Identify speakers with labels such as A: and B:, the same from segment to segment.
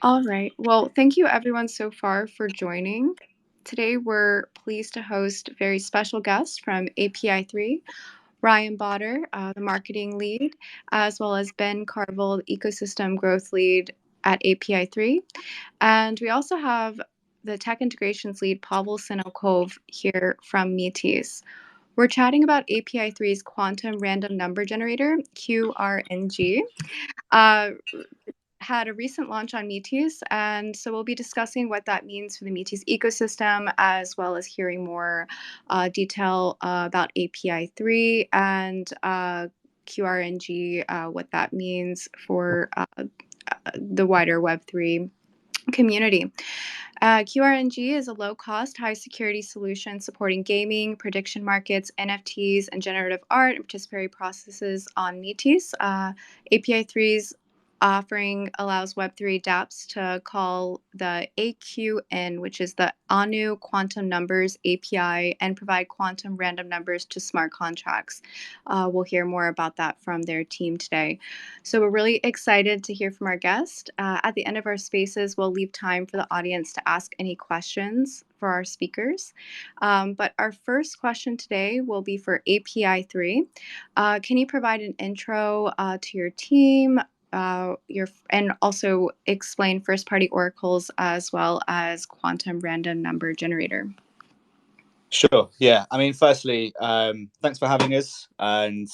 A: All right. Well, thank you everyone so far for joining. Today, we're pleased to host a very special guest from API3, Ryan Botter, the marketing lead, as well as Ben Carville, the ecosystem growth lead at API3. And we also have the tech integrations lead, Pavel Sinokov, here from Metis. We're chatting about API3's quantum random number generator, Qrng. Uh, had a recent launch on Metis, and so we'll be discussing what that means for the Metis ecosystem, as well as hearing more detail about API3 and QRNG, what that means for the wider Web3 community. QRNG is a low-cost, high-security solution supporting gaming, prediction markets, NFTs, and generative art and participatory processes on Metis. API3's offering allows Web3 dApps to call the AQN, which is the ANU Quantum Numbers API, and provide quantum random numbers to smart contracts. We'll hear more about that from their team today. So we're really excited to hear from our guest. At the end of our spaces, we'll leave time for the audience to ask any questions for our speakers. But our first question today will be for API3. Can you provide an intro to your team, and also explain first-party oracles as well as quantum random number generator?
B: Sure. Yeah. I mean, firstly, thanks for having us and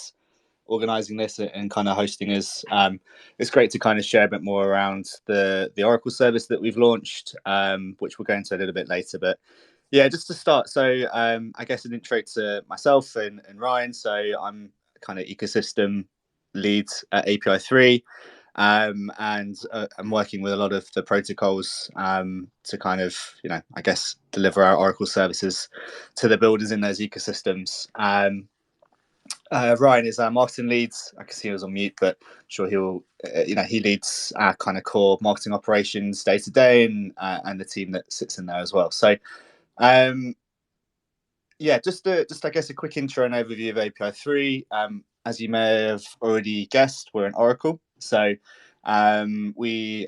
B: organizing this and kind of hosting us. It's great to kind of share a bit more around the Oracle service that we've launched, which we'll go into a little bit later. But yeah, just to start. So I guess an intro to myself and Ryan. So I'm kind of ecosystem lead at API3. And I'm working with a lot of the protocols to kind of, I guess, deliver our Oracle services to the builders in those ecosystems. Ryan is our marketing lead. I can see he was on mute, but I'm sure he'll, he leads our kind of core marketing operations day to day, and the team that sits in there as well. So, just I guess a quick intro and overview of API3. As you may have already guessed, we're an Oracle. So we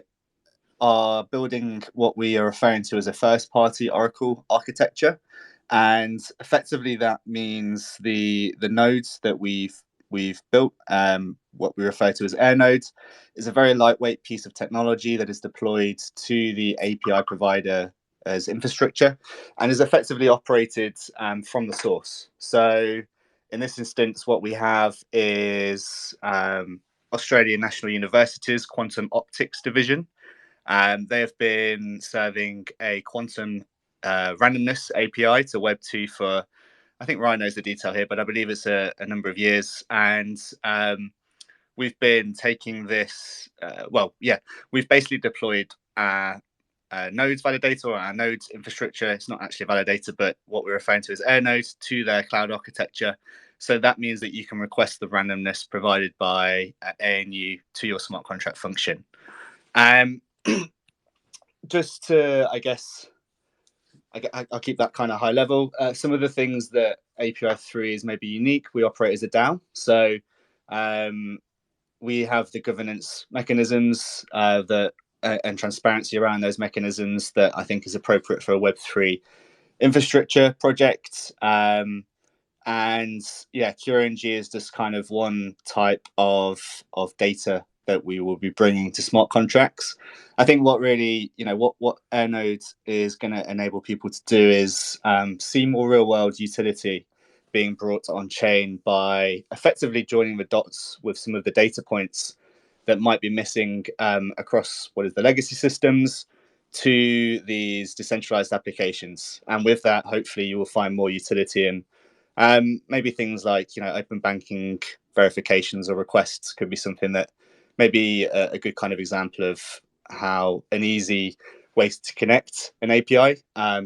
B: are building what we are referring to as a first-party Oracle architecture, and effectively that means the nodes that we've built, what we refer to as Air nodes, is a very lightweight piece of technology that is deployed to the API provider as infrastructure and is effectively operated from the source. So in this instance, what we have is Australian National University's Quantum Optics Division. They have been serving a quantum randomness API to Web2 for, I think Ryan knows the detail here, but I believe it's a number of years. And we've been taking this, we've basically deployed our nodes validator or our nodes infrastructure. It's not actually a validator, but what we're referring to as Air nodes to their cloud architecture. So that means that you can request the randomness provided by ANU to your smart contract function. Just to, I guess, I'll keep that kind of high level. Some of the things that API3 is maybe unique, we operate as a DAO. So we have the governance mechanisms and transparency around those mechanisms that I think is appropriate for a Web3 infrastructure project. And yeah, Qrng is just kind of one type of data that we will be bringing to smart contracts. I think what really, what Airnode is going to enable people to do is see more real world utility being brought on chain by effectively joining the dots with some of the data points that might be missing across what is the legacy systems to these decentralized applications. And with that, hopefully you will find more utility in maybe things like, open banking verifications or requests could be something that maybe a good kind of example of how an easy way to connect an API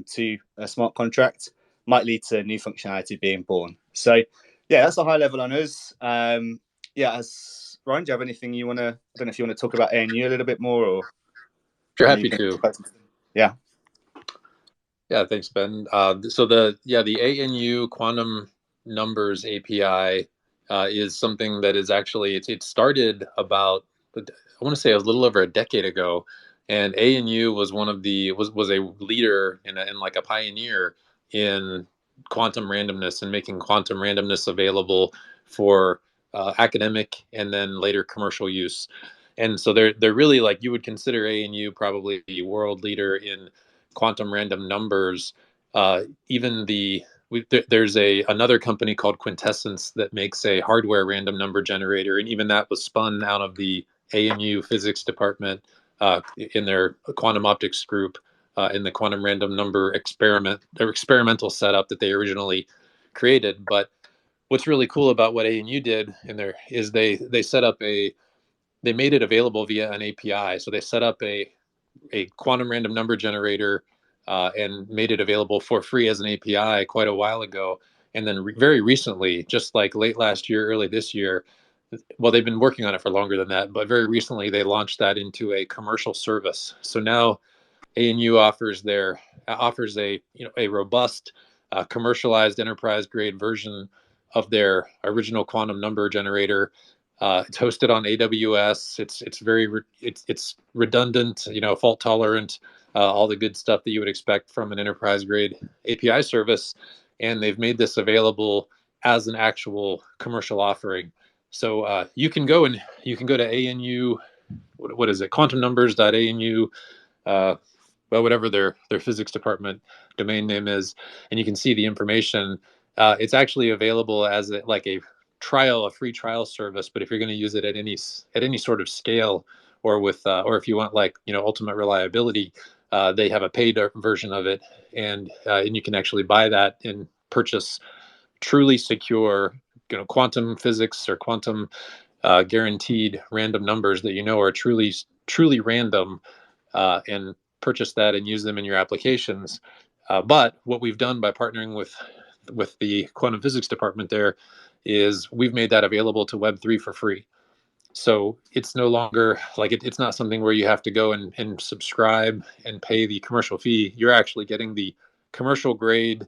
B: to a smart contract might lead to new functionality being born. So yeah, that's a high level on us. As Ryan, do you have anything you want to, I don't know if you want to talk about ANU a little bit more or?
C: Sure, happy to.
B: Yeah.
C: Yeah, thanks, Ben. So the ANU Quantum Numbers API is something that is actually, it started about, I want to say a little over a decade ago, And ANU was one of the was a leader and like a pioneer in quantum randomness and making quantum randomness available for academic and then later commercial use. And so they're really, like, you would consider ANU probably the world leader in quantum random numbers. Even there's another company called Quintessence that makes a hardware random number generator, and even that was spun out of the ANU physics department in their quantum optics group in the quantum random number experimental setup that they originally created. But what's really cool about what ANU did in there is they made it available via an API. So they set up a quantum random number generator and made it available for free as an API quite a while ago. And then very recently, just like late last year, early this year, well, they've been working on it for longer than that, but very recently they launched that into a commercial service. So now ANU offers a robust commercialized enterprise grade version of their original quantum number generator. It's hosted on AWS. It's redundant, fault tolerant, all the good stuff that you would expect from an enterprise grade API service. And they've made this available as an actual commercial offering. So you can go to ANU. What is it? Quantumnumbers.anu. Well, whatever their physics department domain name is, and you can see the information. It's actually available as a free trial service. But if you're going to use it at any sort of scale, or if you want ultimate reliability, they have a paid version of it, and you can actually buy that and purchase truly secure, quantum physics or quantum guaranteed random numbers that are truly random, and purchase that and use them in your applications. But what we've done by partnering with the quantum physics department there is we've made that available to Web3 for free. So it's no longer it's not something where you have to go and subscribe and pay the commercial fee. You're actually getting the commercial grade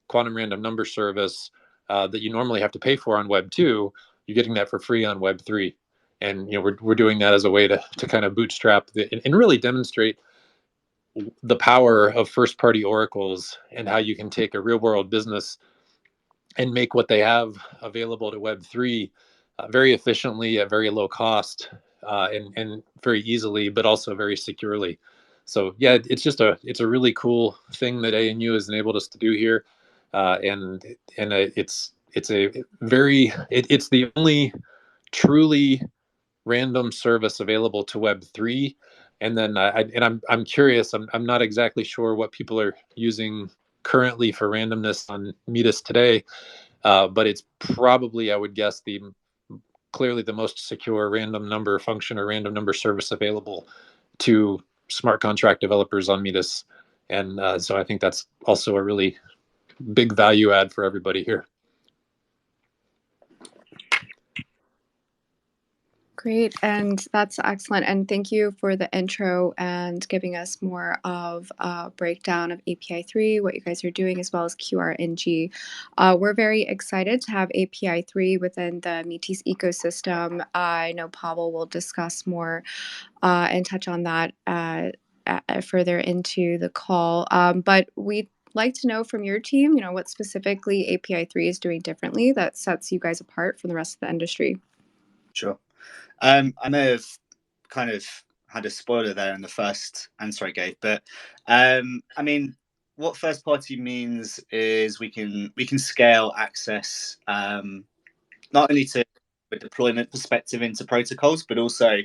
C: quantum random number service that you normally have to pay for on Web 2. You're getting that for free on Web 3. And we're doing that as a way to kind of bootstrap and really demonstrate the power of first party oracles and how you can take a real world business and make what they have available to Web3 very efficiently at very low cost, and very easily, but also very securely. So yeah, it's a really cool thing that ANU has enabled us to do here, and it's the only truly random service available to Web3. And then I'm curious. I'm not exactly sure what people are using currently for randomness on Metis today, but it's probably, I would guess, clearly the most secure random number function or random number service available to smart contract developers on Metis. And so I think that's also a really big value add for everybody here.
A: Great, and that's excellent. And thank you for the intro and giving us more of a breakdown of API3, what you guys are doing, as well as Qrng. We're very excited to have API3 within the Metis ecosystem. I know Pavel will discuss more and touch on that further into the call. But we'd like to know from your team, what specifically API3 is doing differently that sets you guys apart from the rest of the industry.
B: Sure. I may have kind of had a spoiler there in the first answer I gave, but I mean, what first party means is we can scale access, not only to a deployment perspective into protocols, but also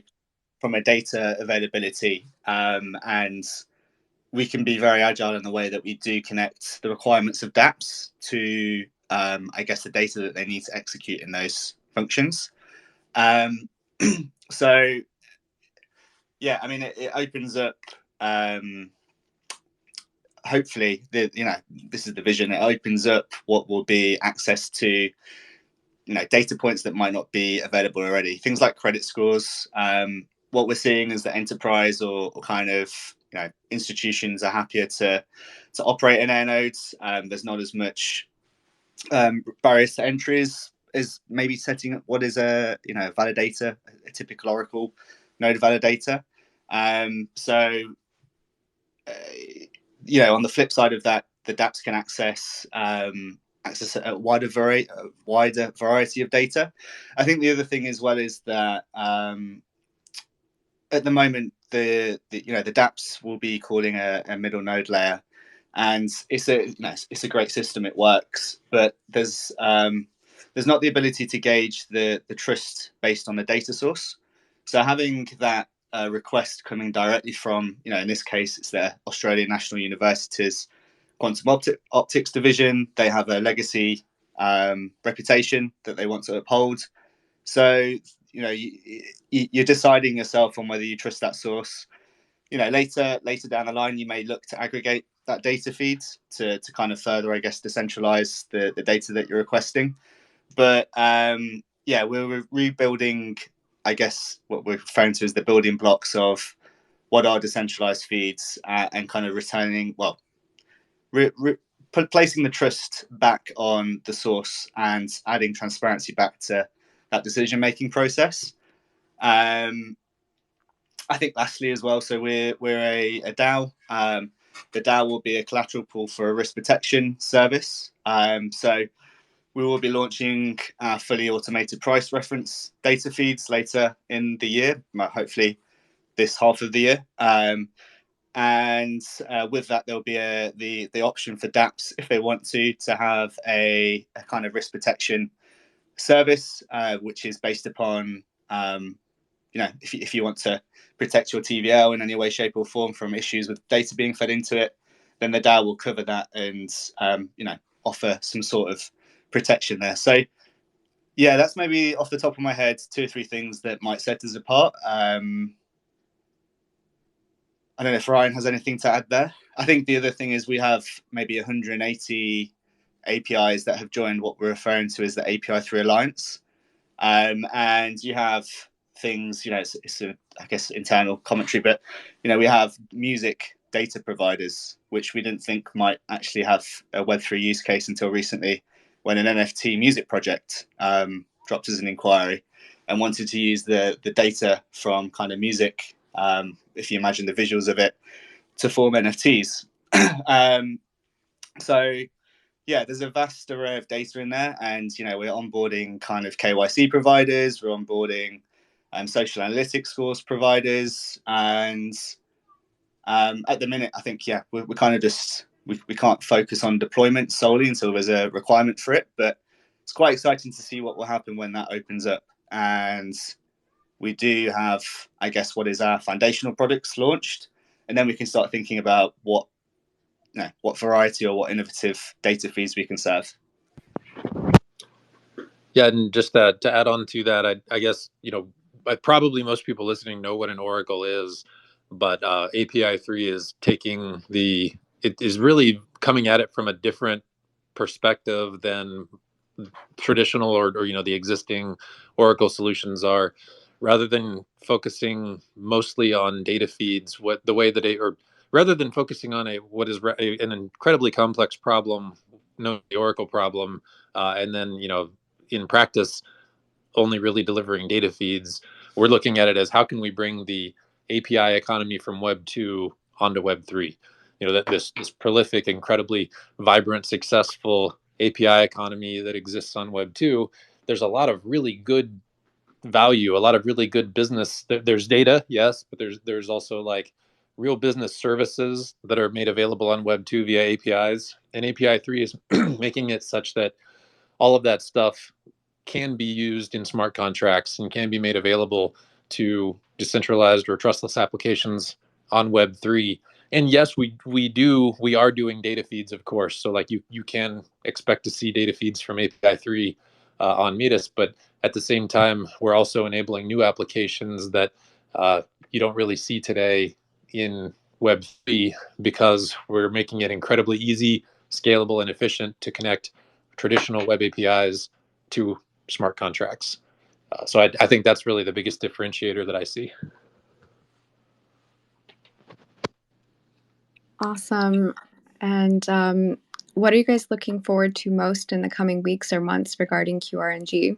B: from a data availability, and we can be very agile in the way that we do connect the requirements of dApps to, I guess, the data that they need to execute in those functions. So yeah, I mean, it opens up, hopefully this is the vision. It opens up what will be access to data points that might not be available already, things like credit scores. What we're seeing is that enterprise or kind of institutions are happier to operate in air nodes. There's not as much barriers to entries as maybe setting up what is a validator, a typical Oracle node validator. So, on the flip side of that, the dApps can access a wider variety of data. I think the other thing as well is that at the moment, the dApps will be calling a middle node layer, and it's a great system. It works, but there's not the ability to gauge the trust based on the data source. So having that request coming directly from, in this case, it's the Australian National University's Quantum Optics division. They have a legacy reputation that they want to uphold. So, you're deciding yourself on whether you trust that source. Later down the line, you may look to aggregate that data feeds to kind of further, I guess, decentralize the data that you're requesting. But we're rebuilding, I guess, what we're referring to as the building blocks of what are decentralized feeds, and kind of returning, placing the trust back on the source and adding transparency back to that decision-making process. I think lastly as well, so we're a DAO. The DAO will be a collateral pool for a risk protection service. So we will be launching fully automated price reference data feeds later in the year, hopefully this half of the year. And with that, there'll be the option for dApps, if they want to have a kind of risk protection service, which is based upon, if you want to protect your TVL in any way, shape, or form from issues with data being fed into it, then the DAO will cover that and offer some sort of protection there. So yeah, that's maybe off the top of my head 2 or 3 things that might set us apart. I don't know if Ryan has anything to add there. I think the other thing is we have maybe 180 APIs that have joined what we're referring to as the API3 Alliance. And you have things, it's I guess internal commentary, but we have music data providers, which we didn't think might actually have a Web3 use case until recently, when an NFT music project dropped as an inquiry and wanted to use the data from kind of music, if you imagine the visuals of it, to form NFTs. So yeah, there's a vast array of data in there, and we're onboarding kind of KYC providers, we're onboarding social analytics scores providers, and at the minute, I think we're kind of just we can't focus on deployment solely until there's a requirement for it. But it's quite exciting to see what will happen when that opens up, and we do have, I guess, what is our foundational products launched, and then we can start thinking about what variety or what innovative data feeds we can serve.
C: Yeah, and just to add on to that, I guess, probably most people listening know what an Oracle is, but API3 is it is really coming at it from a different perspective than traditional or the existing Oracle solutions are. Rather than focusing mostly on data feeds, rather than focusing on an incredibly complex problem, the Oracle problem, and then in practice only really delivering data feeds, we're looking at it as how can we bring the API economy from Web 2 onto Web 3. That this prolific, incredibly vibrant, successful API economy that exists on Web 2, there's a lot of really good value, a lot of really good business. There's data, yes, but there's also like real business services that are made available on Web 2 via APIs, and API 3 is making it such that all of that stuff can be used in smart contracts and can be made available to decentralized or trustless applications on Web 3. And yes, we are doing data feeds, of course. So like you can expect to see data feeds from API 3 on Metis, but at the same time, we're also enabling new applications that you don't really see today in Web 3, because we're making it incredibly easy, scalable, and efficient to connect traditional web APIs to smart contracts. So I think that's really the biggest differentiator that I see.
A: Awesome. And what are you guys looking forward to most in the coming weeks or months regarding Qrng?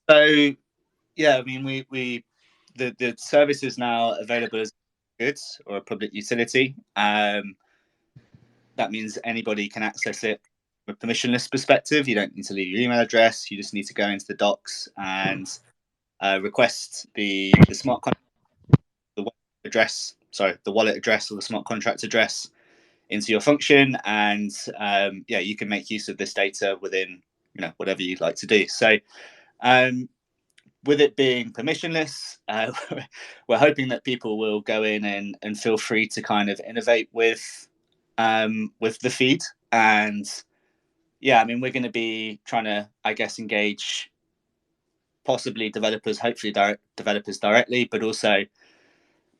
B: So Yeah, I mean, the service is now available as goods or a public utility. That means anybody can access it from a permissionless perspective. You don't need to leave your email address. You just need to go into the docs and request the smart contract, the wallet address or the smart contract address into your function, and yeah, you can make use of this data within whatever you'd like to do. So with it being permissionless, we're hoping that people will go in and feel free to kind of innovate with the feed. And yeah, I mean, we're going to be trying to, I guess, engage possibly developers, hopefully developers directly, but also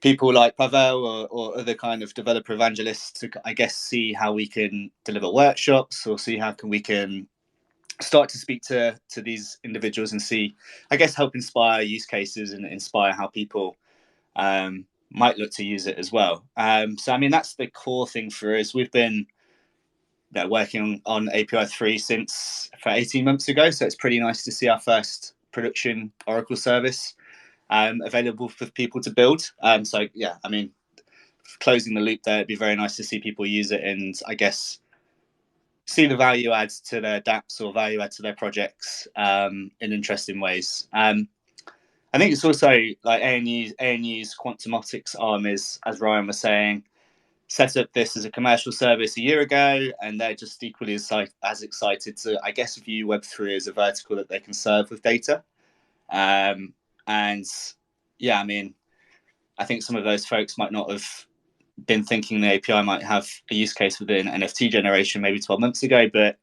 B: people like Pavel or other kind of developer evangelists to, I guess, see how we can deliver workshops or see how we can start to speak to these individuals and see, I guess, help inspire use cases and inspire how people might look to use it as well. So, I mean, that's the core thing for us. We've been working on API3 for 18 months ago, so it's pretty nice to see our first production Oracle service available for people to build. So, yeah, I mean, closing the loop there, it'd be very nice to see people use it and, I guess, see the value adds to their dApps or value add to their projects in interesting ways. I think it's also like ANU's Quantumotics arm is, as Ryan was saying, set up this as a commercial service a year ago, and they're just equally as excited to, I guess, view Web3 as a vertical that they can serve with data. And yeah, I mean, I think some of those folks might not have been thinking the API might have a use case within NFT generation maybe 12 months ago, but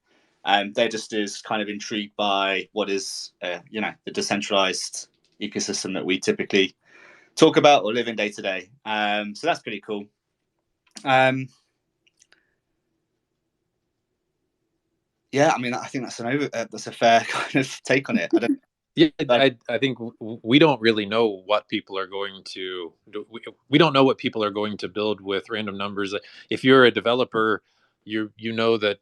B: they're just as kind of intrigued by what is, the decentralized ecosystem that we typically talk about or live in day to day. So that's pretty cool. Yeah, I mean, I think that's a fair kind of take on it.
C: I think we don't really know what people are going to do. We don't know what people are going to build with random numbers. If you're a developer, you know that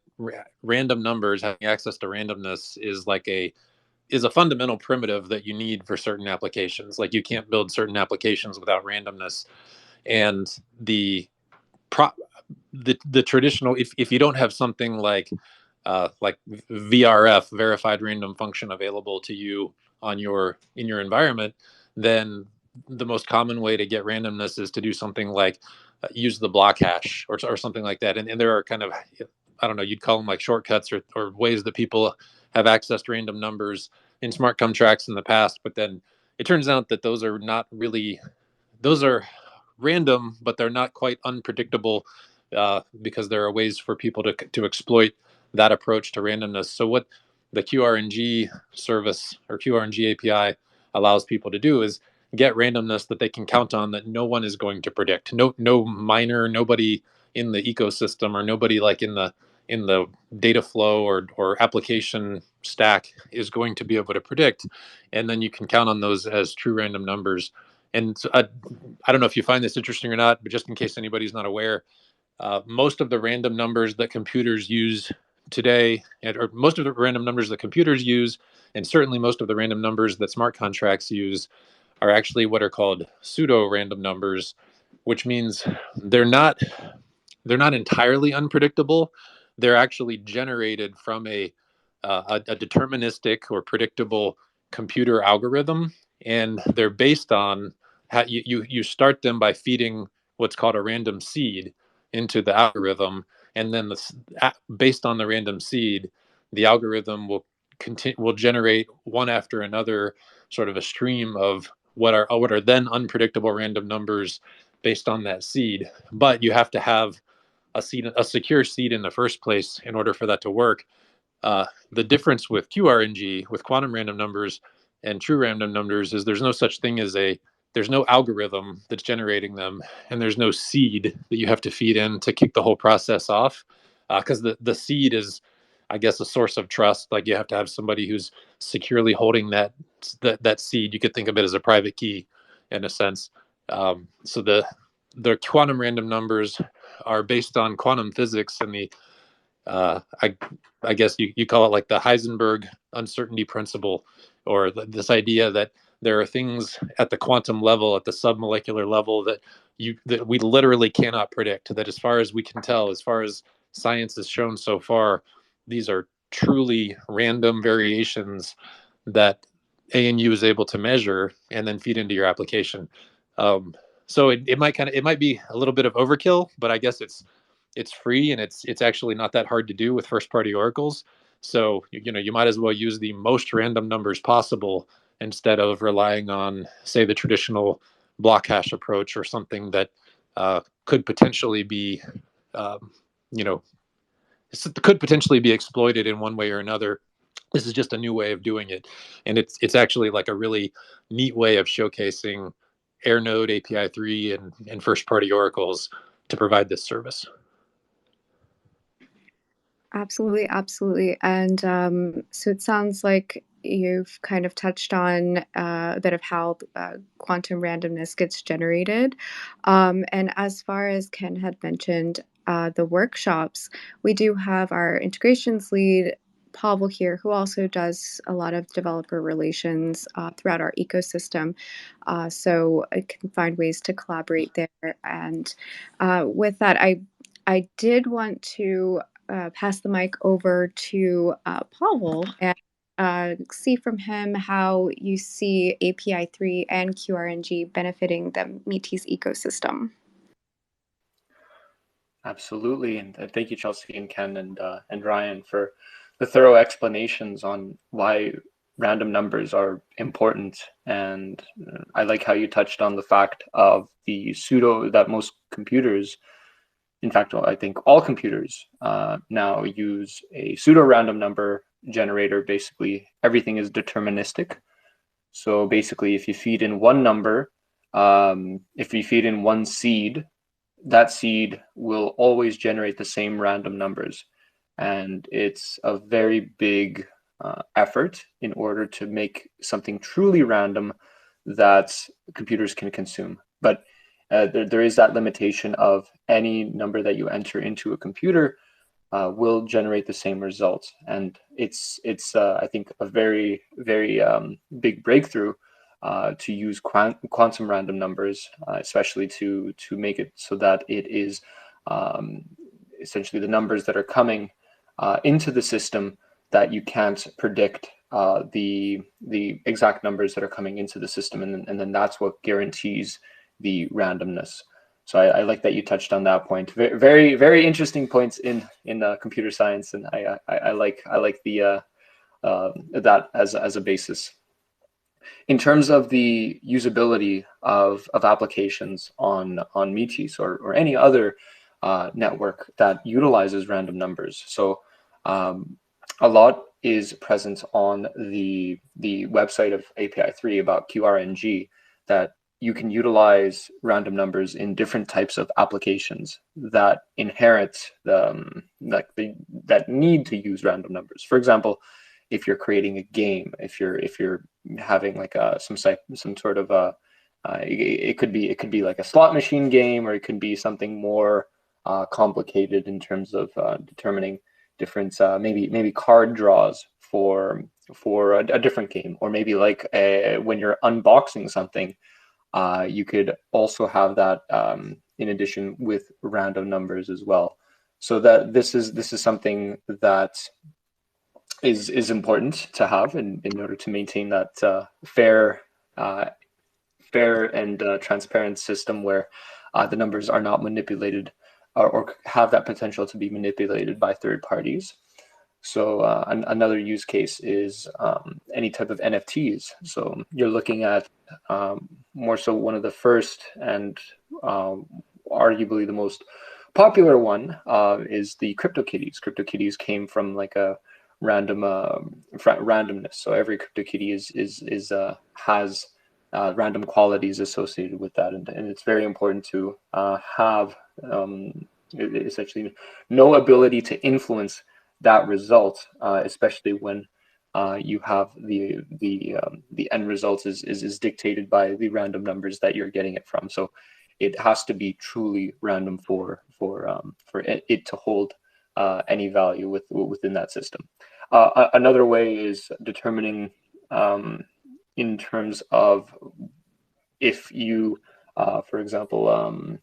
C: random numbers, having access to randomness is a fundamental primitive that you need for certain applications. Like, you can't build certain applications without randomness. And the traditional, if you don't have something like VRF, verified random function, available to you in your environment, then the most common way to get randomness is to do something like use the block hash or something like that. And there are kind of, I don't know, you'd call them like shortcuts or ways that people have accessed random numbers in smart contracts in the past. But then it turns out that those are not really, those are random, but they're not quite unpredictable, because there are ways for people to exploit that approach to randomness. So what the Qrng service or Qrng API allows people to do is get randomness that they can count on, that no one is going to predict. No miner, nobody in the ecosystem, or nobody like in the data flow or application stack is going to be able to predict. And then you can count on those as true random numbers. And so I don't know if you find this interesting or not, but just in case anybody's not aware, most of the random numbers that computers use today, or most of the random numbers that computers use, and certainly most of the random numbers that smart contracts use, are actually what are called pseudo random numbers, which means they're not entirely unpredictable. They're actually generated from a deterministic or predictable computer algorithm, and they're based on how you start them by feeding what's called a random seed into the algorithm, and then based on the random seed, the algorithm will generate one after another, sort of a stream of what are then unpredictable random numbers based on that seed. But you have to have a secure seed in the first place in order for that to work. The difference with Qrng, with quantum random numbers and true random numbers, is there's no algorithm that's generating them, and there's no seed that you have to feed in to kick the whole process off, because the seed is, I guess, a source of trust. Like, you have to have somebody who's securely holding that seed. You could think of it as a private key, in a sense. So the quantum random numbers are based on quantum physics and the I guess you call it like the Heisenberg uncertainty principle, or this idea that there are things at the quantum level, at the submolecular level, that we literally cannot predict. That, as far as we can tell, as far as science has shown so far, these are truly random variations that ANU is able to measure and then feed into your application. So it might be a little bit of overkill, but I guess it's free, and it's actually not that hard to do with first party oracles. So you might as well use the most random numbers possible instead of relying on, say, the traditional block hash approach, or something that could potentially be you know could potentially be exploited in one way or another. This is just a new way of doing it, and it's actually like a really neat way of showcasing AirNode, API3, and first party oracles to provide this service.
A: Absolutely, absolutely. And so it sounds like you've kind of touched on a bit of how quantum randomness gets generated. And as far as Ken had mentioned, the workshops, we do have our integrations lead, Pavel here, who also does a lot of developer relations throughout our ecosystem. So I can find ways to collaborate there. And with that, I did want to pass the mic over to Pavel and see from him how you see API3 and Qrng benefiting the Metis ecosystem.
D: Absolutely, and thank you, Chelsea and Ken and Ryan, for the thorough explanations on why random numbers are important. And I like how you touched on the fact of the pseudo that most computers, in fact, I think all computers now use a pseudo random number generator. Basically, everything is deterministic. So basically, if you feed in one number, if you feed in one seed, that seed will always generate the same random numbers. And it's a very big effort in order to make something truly random that computers can consume. But there is that limitation of any number that you enter into a computer will generate the same results. And it's I think, a very, very big breakthrough to use quantum random numbers, especially to make it so that it is essentially the numbers that are coming into the system that you can't predict the exact numbers that are coming into the system, and then that's what guarantees the randomness. So I like that you touched on that point. Very, very interesting points in computer science, and I like the that as a basis. In terms of the usability of applications on Metis or any other network that utilizes random numbers, so a lot is present on the website of API3 about Qrng, that you can utilize random numbers in different types of applications that inherit that need to use random numbers. For example, if you're creating a game, if you're having like some sort of it could be like a slot machine game, or it could be something more complicated in terms of determining different maybe card draws for a different game, or maybe like when you're unboxing something, you could also have that in addition with random numbers as well. So that this is something that is important to have in order to maintain that fair and transparent system where the numbers are not manipulated or have that potential to be manipulated by third parties. So another use case is any type of NFTs. So you're looking at more so one of the first and arguably the most popular one is the CryptoKitties. CryptoKitties came from like a random randomness. So every CryptoKitty has random qualities associated with that, and it's very important to have essentially no ability to influence that result, especially when you have the end result is dictated by the random numbers that you're getting it from. So it has to be truly random for it to hold any value within that system. Another way is determining in terms of if you, for example,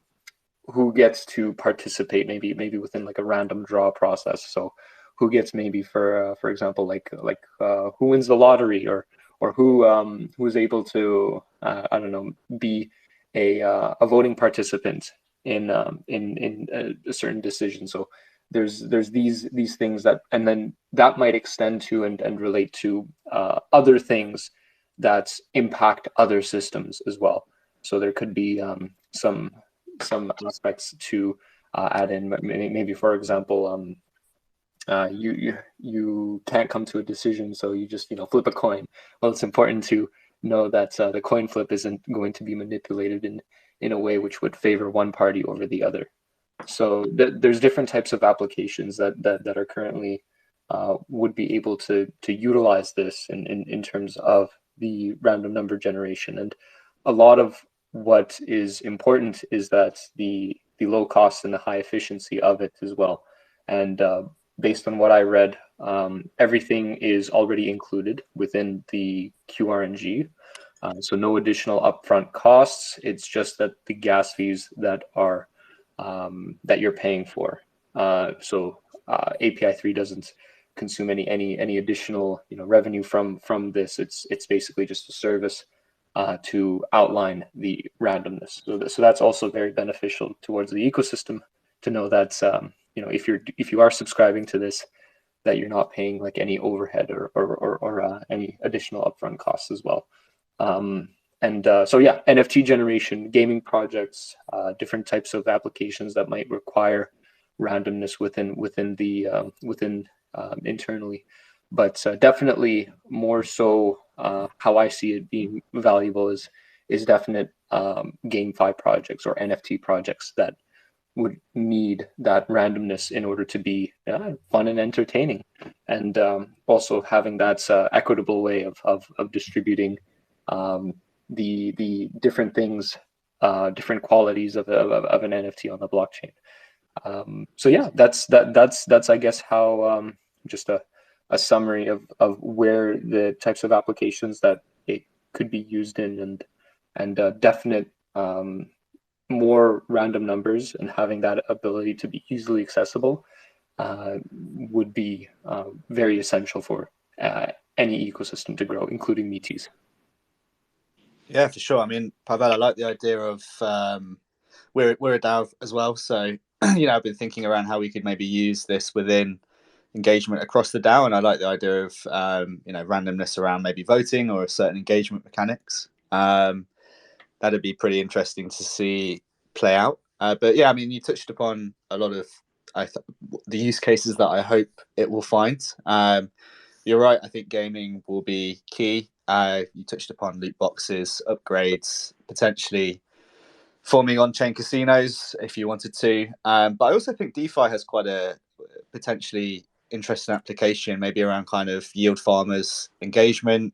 D: who gets to participate maybe within like a random draw process. So who gets maybe for example like who wins the lottery, or who is able to I don't know, be a voting participant in a certain decision. So there's these things that, and then that might extend to and relate to other things that impact other systems as well. So there could be some aspects to add in. Maybe for example, you can't come to a decision, so you just flip a coin. Well, it's important to know that the coin flip isn't going to be manipulated in a way which would favor one party over the other. So there's different types of applications that are currently would be able to utilize this in terms of the random number generation. And a lot of what is important is that the low cost and the high efficiency of it as well. And based on what I read, everything is already included within the Qrng. So no additional upfront costs. It's just that the gas fees that are that you're paying for. So API3 doesn't consume any additional revenue from this. It's basically just a service to outline the randomness. So that's also very beneficial towards the ecosystem to know that if you are subscribing to this, that you're not paying like any overhead or any additional upfront costs as well. So yeah, NFT generation, gaming projects, different types of applications that might require randomness within internally, but definitely more so how I see it being valuable is definite GameFi projects or NFT projects that would need that randomness in order to be fun and entertaining, and also having that equitable way of distributing the different things, different qualities of an NFT on the blockchain. So yeah, that's I guess how just a summary of where the types of applications that it could be used in, and definite more random numbers and having that ability to be easily accessible would be very essential for any ecosystem to grow, including Metis.
B: Yeah, for sure. I mean, Pavel, I like the idea of we're a DAO as well, so I've been thinking around how we could maybe use this within engagement across the DAO, and I like the idea of randomness around maybe voting or certain engagement mechanics. That'd be pretty interesting to see play out. But yeah, I mean, you touched upon a lot of the use cases that I hope it will find. You're right. I think gaming will be key. You touched upon loot boxes, upgrades, potentially forming on-chain casinos if you wanted to. But I also think DeFi has quite a potentially interesting application, maybe around kind of yield farmers engagement.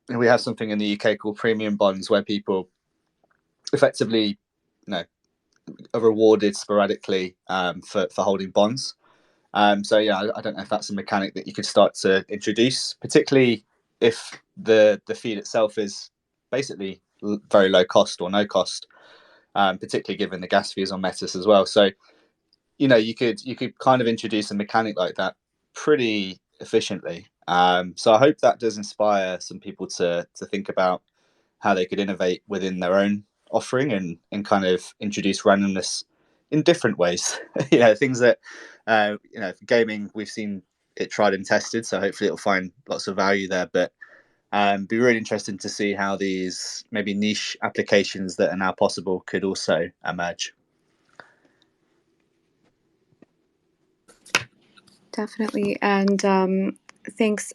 B: We have something in the UK called premium bonds, where people effectively, are rewarded sporadically for holding bonds. So yeah, I don't know if that's a mechanic that you could start to introduce, particularly if the feed itself is basically very low cost or no cost, particularly given the gas fees on Metis as well. So you could kind of introduce a mechanic like that pretty efficiently. So I hope that does inspire some people to think about how they could innovate within their own offering and kind of introduce randomness in different ways. Things that gaming, we've seen it tried and tested, so hopefully it'll find lots of value there. But be really interesting to see how these maybe niche applications that are now possible could also emerge.
A: Definitely. And thanks,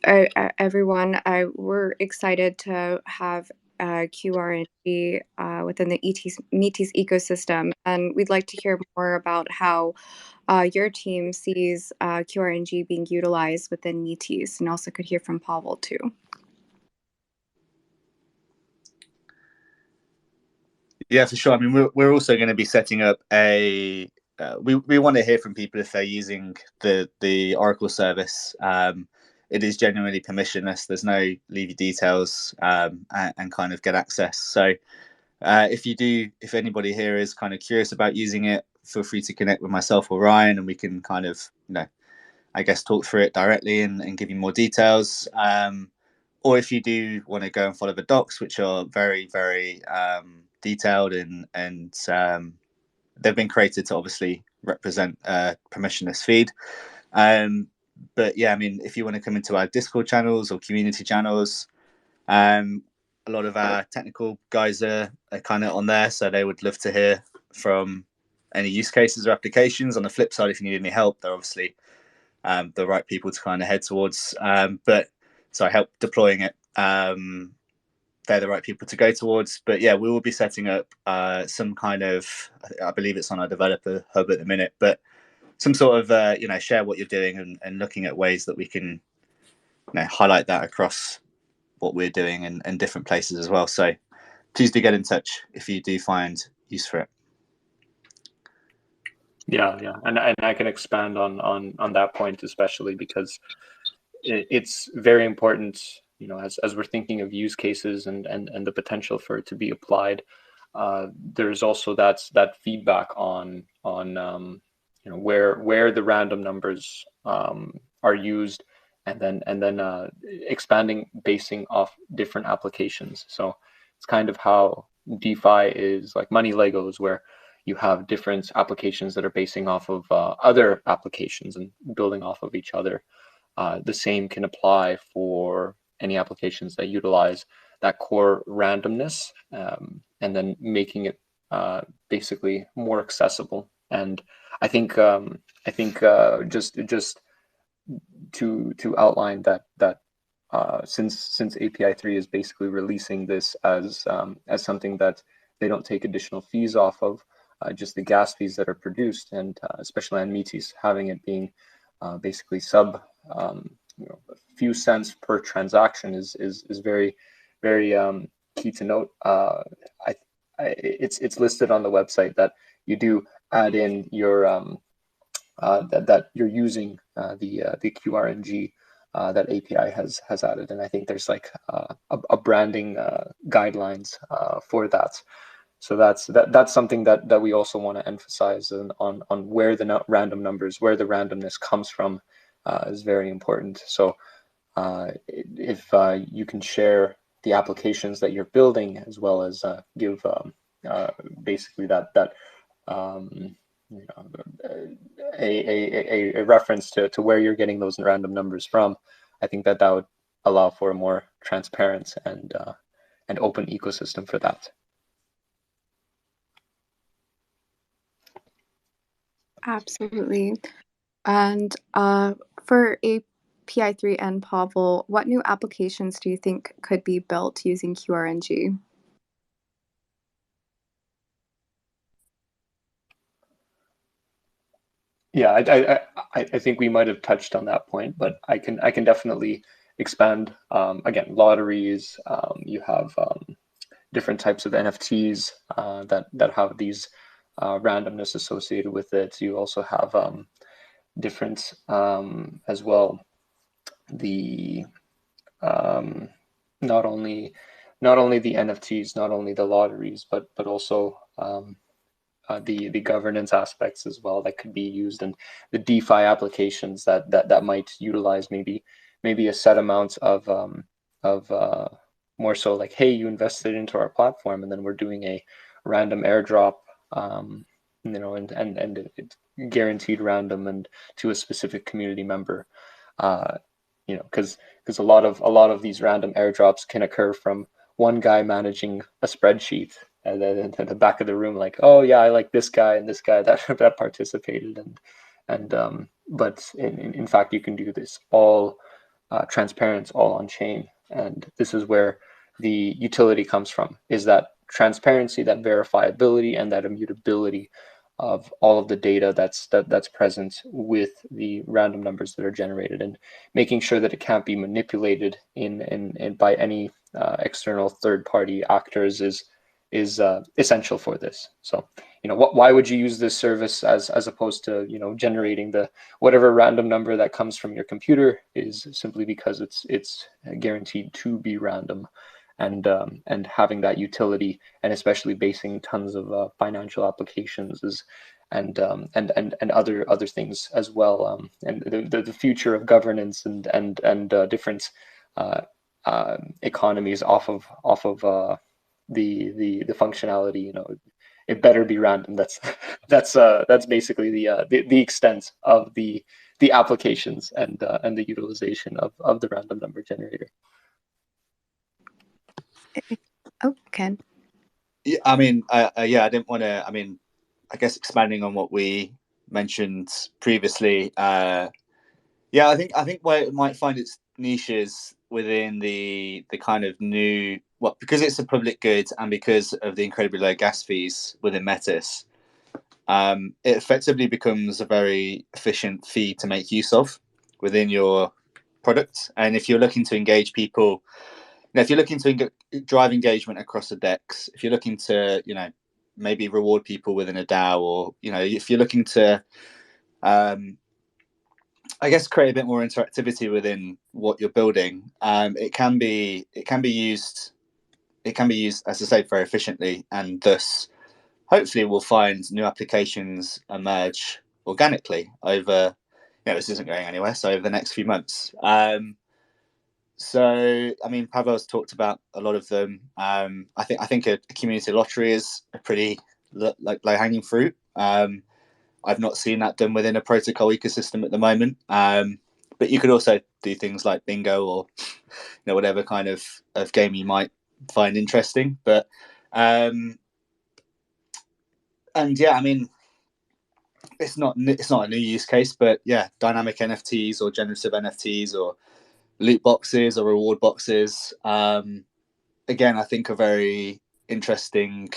A: everyone. We're excited to have Qrng within the Metis ecosystem. And we'd like to hear more about how your team sees Qrng being utilized within Metis, and also could hear from Pavel too.
B: Yeah, for sure. I mean, we're also going to be setting up a. We want to hear from people if they're using the Oracle service, it is genuinely permissionless. There's no leave your details and kind of get access. So if anybody here is kind of curious about using it, feel free to connect with myself or Ryan, and we can kind of, I guess, talk through it directly and give you more details. Or if you do want to go and follow the docs, which are very, very detailed and they've been created to obviously represent permissionless feed. But yeah, I mean, if you want to come into our Discord channels or community channels, a lot of our technical guys are kind of on there, so they would love to hear from any use cases or applications. On the flip side, if you need any help, they're obviously the right people to kind of head towards. But so I help deploying it. They're the right people to go towards. But yeah, we will be setting up some kind of, I believe it's on our developer hub at the minute, but some sort of, share what you're doing and looking at ways that we can highlight that across what we're doing and different places as well. So please do get in touch if you do find use for it.
D: Yeah, and I can expand on that point, especially because it's very important, as we're thinking of use cases and the potential for it to be applied. There's also that feedback on where the random numbers are used, and then expanding basing off different applications. So it's kind of how DeFi is like money Legos, where you have different applications that are basing off of other applications and building off of each other. The same can apply for any applications that utilize that core randomness, and then making it basically more accessible. And I think just to outline that since API3 is basically releasing this as something that they don't take additional fees off of, just the gas fees that are produced, and especially on Metis, having it being basically sub a few cents per transaction is very, very key to note. It's listed on the website that you do add in your that you're using the Qrng that API has added, and I think there's like a branding guidelines for that. So that's something that we also want to emphasize on where the random numbers, where the randomness comes from, is very important. So if you can share the applications that you're building, as well as give basically that a reference to where you're getting those random numbers from, I think that would allow for a more transparent and open ecosystem for that.
A: Absolutely. And for API3 and Pavel, what new applications do you think could be built using Qrng?
D: Yeah, I think we might have touched on that point, but I can definitely expand. Again, lotteries. You have different types of NFTs that have these randomness associated with it. You also have different as well. The not only the NFTs, not only the lotteries, but also the governance aspects as well that could be used, and the DeFi applications that might utilize maybe a set amount of more so like, hey, you invested into our platform, and then we're doing a random airdrop, and it's guaranteed random and to a specific community member, because a lot of these random airdrops can occur from one guy managing a spreadsheet, and then in the back of the room, like, oh yeah, I like this guy and this guy that participated, and but in fact, you can do this all transparent, all on chain, and this is where the utility comes from, is that transparency, that verifiability, and that immutability of all of the data that's present with the random numbers that are generated, and making sure that it can't be manipulated in by any external third-party actors is is essential for this. So, why would you use this service as opposed to, generating the whatever random number that comes from your computer, is simply because it's guaranteed to be random, and having that utility, and especially basing tons of financial applications and other things as well, and the future of governance and different economies off of the functionality. It better be random. That's basically the extent of the applications and the utilization of the random number generator.
A: Oh, Ken.
B: Yeah, I mean, I didn't want to. I mean, I guess expanding on what we mentioned previously. I think where it might find its niches within the kind of new, because it's a public good and because of the incredibly low gas fees within Metis, it effectively becomes a very efficient fee to make use of within your product. And if you're looking to engage people, if you're looking to drive engagement across the DEX, if you're looking to, maybe reward people within a DAO, or, if you're looking to, I guess, create a bit more interactivity within what you're building, it can be used, as I say, very efficiently, and thus hopefully we'll find new applications emerge organically over, this isn't going anywhere, so over the next few months. So, I mean, Pavel's talked about a lot of them. I think a community lottery is a pretty low-hanging fruit. I've not seen that done within a protocol ecosystem at the moment. But you could also do things like bingo, or whatever kind of game you might find interesting. But and yeah, I mean, it's not a new use case, but yeah, dynamic NFTs or generative NFTs or loot boxes or reward boxes, again, I think are very interesting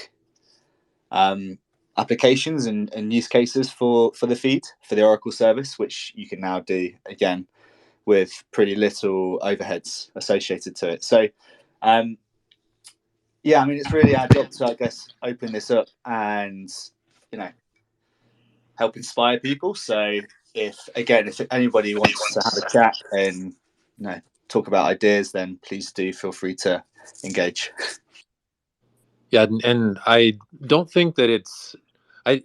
B: applications and use cases for the feed, for the Oracle service, which you can now do again with pretty little overheads associated to it. So yeah, I mean, it's really our job to, I guess, open this up and help inspire people. So if anybody wants to have a chat and talk about ideas, then please do feel free to engage.
C: Yeah, and I don't think that it's. I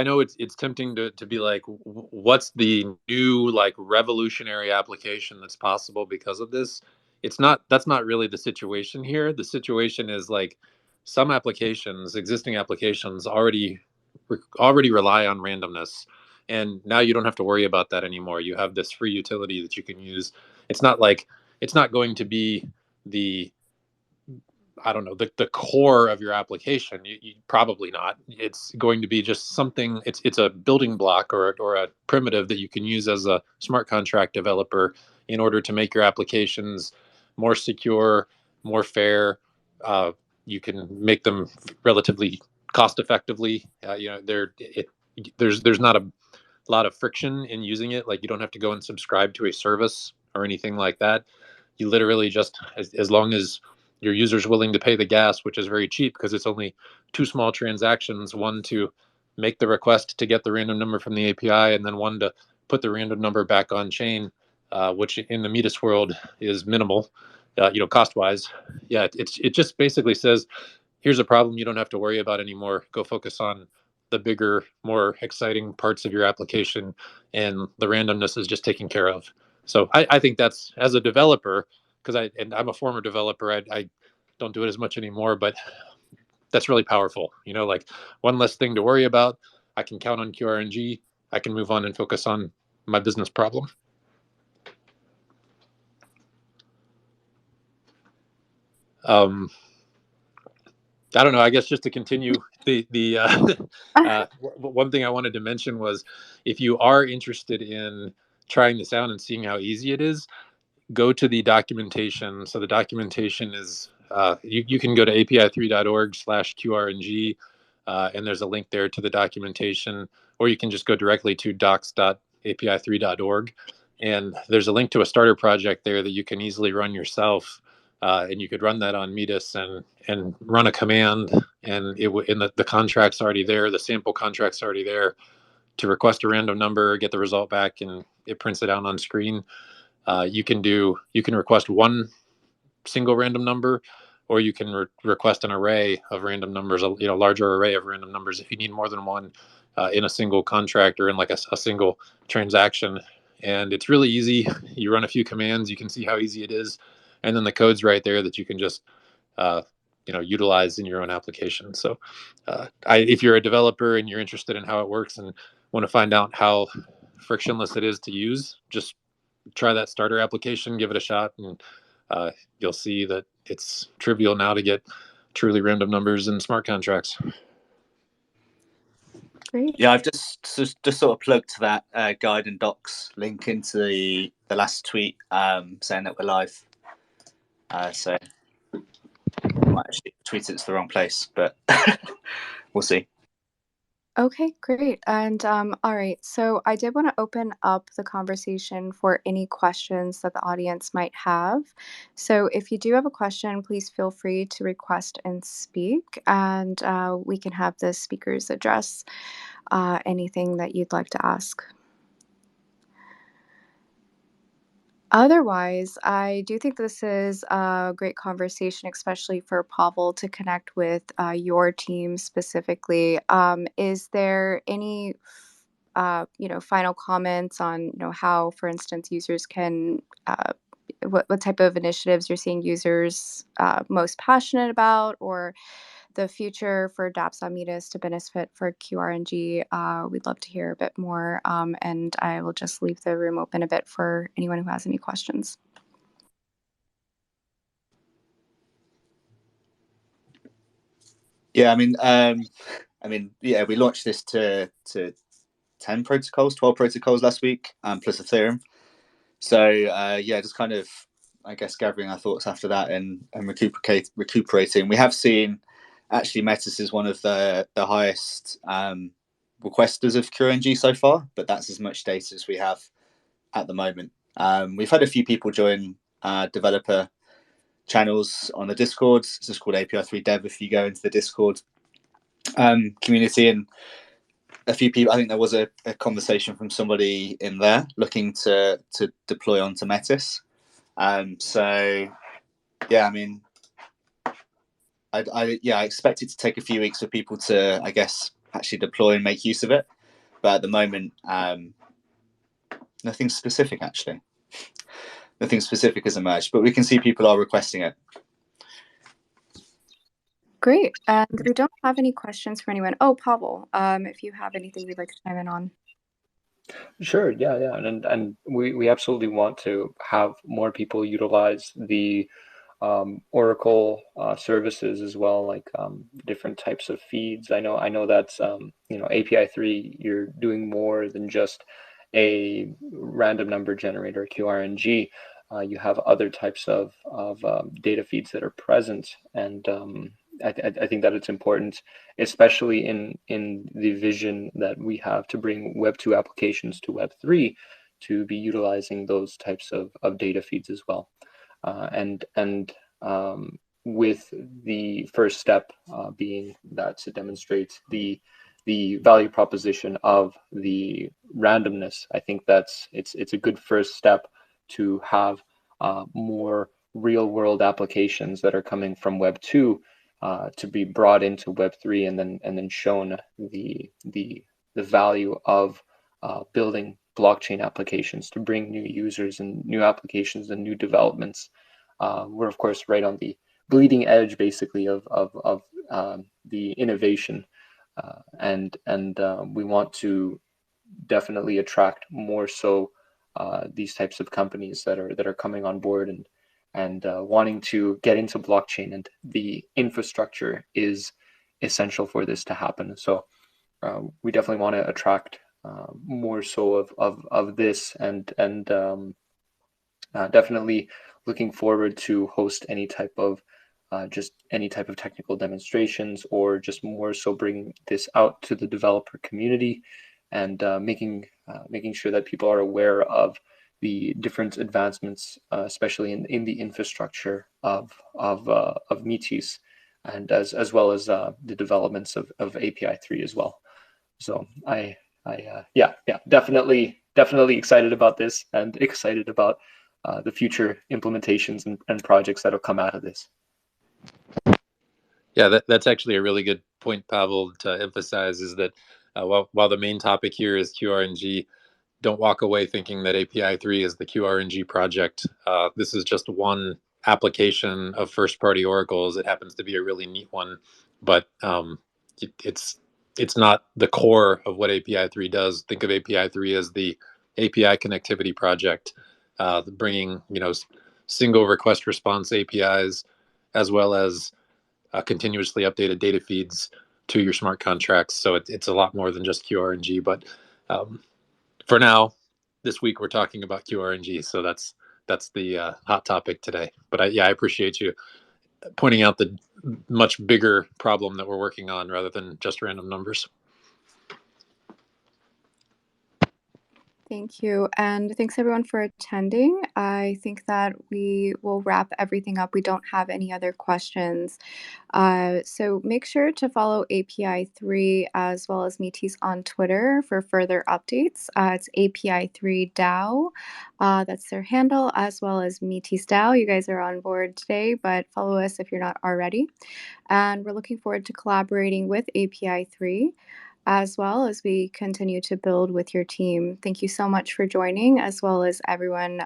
C: know it's tempting to be like, what's the new like revolutionary application that's possible because of this? That's not really the situation here. The situation is like some applications, existing applications already rely on randomness, and now you don't have to worry about that anymore. You have this free utility that you can use. It's not going to be the, I don't know, the core of your application. You probably not. It's going to be just something. It's a building block or a primitive that you can use as a smart contract developer in order to make your applications more secure, more fair. You can make them relatively cost effectively. There's not a lot of friction in using it. Like, you don't have to go and subscribe to a service or anything like that. You literally just, as long as your user's willing to pay the gas, which is very cheap because it's only two small transactions, one to make the request to get the random number from the API, and then one to put the random number back on chain, which in the Metis world is minimal, cost-wise. Yeah, it just basically says, here's a problem you don't have to worry about anymore. Go focus on the bigger, more exciting parts of your application, and the randomness is just taken care of. So I think that's, as a developer, because I'm a former developer, I don't do it as much anymore, but that's really powerful. Like, one less thing to worry about. I can count on Qrng. I can move on and focus on my business problem. I don't know. I guess just to continue, the one thing I wanted to mention was, if you are interested in trying this out and seeing how easy it is, go to the documentation. So the documentation is, you can go to api3.org/qrng, and there's a link there to the documentation, or you can just go directly to docs.api3.org, and there's a link to a starter project there that you can easily run yourself. and you could run that on Metis and run a command, and the contract's already there, the sample contract's already there to request a random number, get the result back, and it prints it out on screen. You can request one single random number, or you can request an array of random numbers, larger array of random numbers if you need more than one in a single contract or in like a single transaction. And it's really easy. You run a few commands, you can see how easy it is, and then the code's right there that you can just utilize in your own application. So if you're a developer and you're interested in how it works and want to find out how frictionless it is to use, just try that starter application, give it a shot, and you'll see that it's trivial now to get truly random numbers in smart contracts.
A: Great.
B: Yeah, I've just sort of plugged that guide and docs link into the last tweet saying that we're live. So I might actually tweet it to the wrong place, but we'll see.
A: Okay, great. And all right, so I did want to open up the conversation for any questions that the audience might have. So if you do have a question, please feel free to request and speak, and we can have the speakers address anything that you'd like to ask. Otherwise, I do think this is a great conversation, especially for Pavel to connect with your team specifically. Is there any, final comments on, how, for instance, users can, what type of initiatives you're seeing users most passionate about, or the future for dApps on Metis to benefit for Qrng? We'd love to hear a bit more, and I will just leave the room open a bit for anyone who has any questions.
B: Yeah, yeah, we launched this to 10 protocols, 12 protocols last week, plus Ethereum. So yeah, just kind of, I guess, gathering our thoughts after that and recuperating. We have seen actually Metis is one of the highest requesters of Qrng so far, but that's as much data as we have at the moment. We've had a few people join developer channels on the Discord. It's just called API3 Dev if you go into the Discord community, and a few people, I think there was a conversation from somebody in there looking to deploy onto Metis. So yeah, I expect it to take a few weeks for people to, I guess, actually deploy and make use of it. But at the moment, nothing specific actually. Nothing specific has emerged, but we can see people are requesting it.
A: Great. And we don't have any questions for anyone. Oh, Pavel, if you have anything you'd like to chime in on.
D: Sure. Yeah. And we absolutely want to have more people utilize the Oracle services as well, like different types of feeds. I know that's API3. You're doing more than just a random number generator, Qrng. You have other types of data feeds that are present, and I think that it's important, especially in the vision that we have to bring Web 2 applications to Web 3, to be utilizing those types of data feeds as well. And with the first step being that to demonstrate the value proposition of the randomness, I think it's a good first step to have more real world applications that are coming from Web 2 to be brought into Web 3, and then shown the value of building blockchain applications to bring new users and new applications and new developments. We're of course right on the bleeding edge, basically, of the innovation, and we want to definitely attract more so these types of companies that are coming on board and wanting to get into blockchain, and the infrastructure is essential for this to happen. So we definitely want to attract more so of this, and definitely looking forward to host any type of technical demonstrations, or just more so bring this out to the developer community, and making sure that people are aware of the different advancements, especially in the infrastructure of Metis, and as well as the developments of API3 as well. So yeah, definitely excited about this, and excited about the future implementations and projects that'll come out of this.
C: Yeah, that's actually a really good point, Pavel, to emphasize, is that while the main topic here is Qrng, don't walk away thinking that API3 is the Qrng project. This is just one application of first-party oracles. It happens to be a really neat one, but it's not the core of what API3 does. Think of API3 as the API connectivity project, bringing single request response APIs, as well as continuously updated data feeds to your smart contracts. So it's a lot more than just Qrng. But for now, this week we're talking about Qrng. So that's the hot topic today. But I appreciate you pointing out the much bigger problem that we're working on rather than just random numbers.
A: Thank you. And thanks everyone for attending. I think that we will wrap everything up. We don't have any other questions. So make sure to follow API3 as well as Metis on Twitter for further updates. It's API3DAO. That's their handle, as well as MetisDAO. You guys are on board today, but follow us if you're not already. And we're looking forward to collaborating with API3 as well as we continue to build with your team. Thank you so much for joining, as well as everyone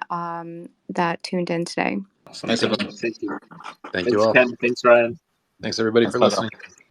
A: that tuned in today.
D: Awesome.
B: Thanks, everyone.
D: Thank you.
C: Thank
D: Thanks,
C: you all.
D: Ken. Thanks, Ryan.
C: Thanks everybody for listening.